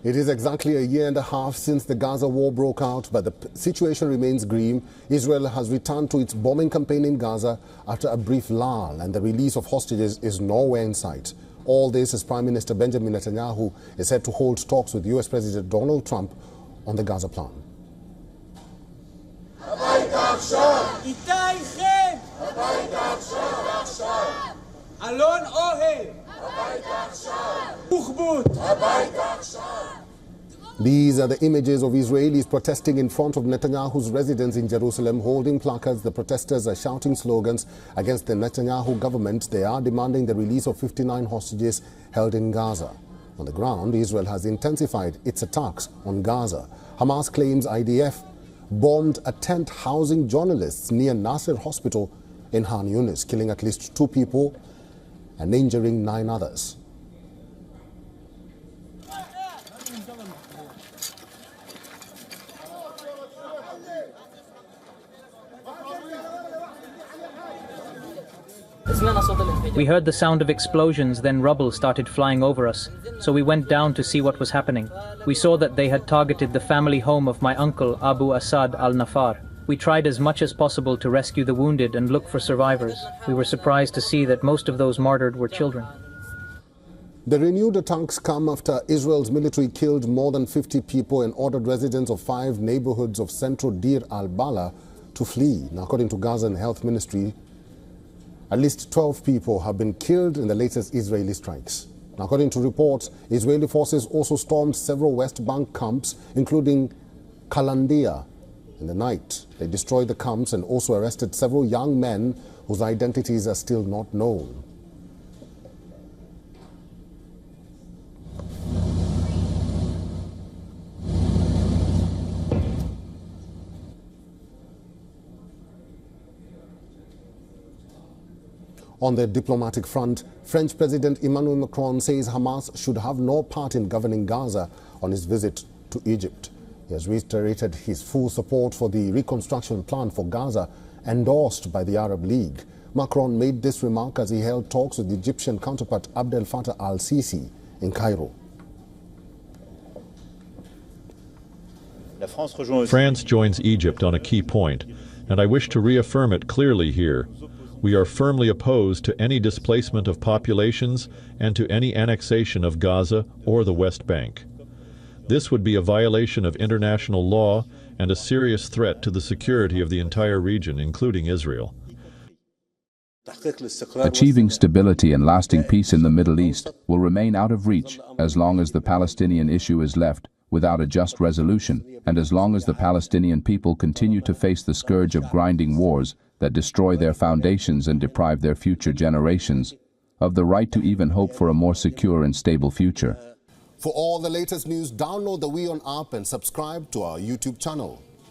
It is exactly a year and a half since the Gaza war broke out, but the situation remains grim. Israel has returned to its bombing campaign in Gaza after a brief lull, and the release of hostages is nowhere in sight. All this as Prime Minister Benjamin Netanyahu is set to hold talks with US President Donald Trump on the Gaza plan. אלון אוהל, These are the images of Israelis protesting in front of Netanyahu's residence in Jerusalem, holding placards. The protesters are shouting slogans against the Netanyahu government. They are demanding the release of 59 hostages held in Gaza. On the ground, Israel has intensified its attacks on Gaza. Hamas claims IDF bombed a tent housing journalists near Nasser Hospital in Han Yunis, killing at least 2 people and injuring 9 others. We heard the sound of explosions, then rubble started flying over us, so we went down to see what was happening. We saw that they had targeted the family home of my uncle Abu Asad al-Nafar. We tried as much as possible to rescue the wounded and look for survivors. We were surprised to see that most of those martyred were children. The renewed attacks come after Israel's military killed more than 50 people and ordered residents of 5 neighborhoods of central Deir al-Bala to flee. Now, according to Gazan Health Ministry, at least 12 people have been killed in the latest Israeli strikes. Now, according to reports, Israeli forces also stormed several West Bank camps, including Kalandia. In the night, they destroyed the camps and also arrested several young men whose identities are still not known. On the diplomatic front, French President Emmanuel Macron says Hamas should have no part in governing Gaza on his visit to Egypt. He has reiterated his full support for the reconstruction plan for Gaza endorsed by the Arab League. Macron made this remark as he held talks with the Egyptian counterpart Abdel Fattah al-Sisi in Cairo. France joins Egypt on a key point, and I wish to reaffirm it clearly here. We are firmly opposed to any displacement of populations and to any annexation of Gaza or the West Bank. This would be a violation of international law and a serious threat to the security of the entire region, including Israel. Achieving stability and lasting peace in the Middle East will remain out of reach as long as the Palestinian issue is left without a just resolution, and as long as the Palestinian people continue to face the scourge of grinding wars that destroy their foundations and deprive their future generations of the right to even hope for a more secure and stable future. For all the latest news, download the WION app and subscribe to our YouTube channel.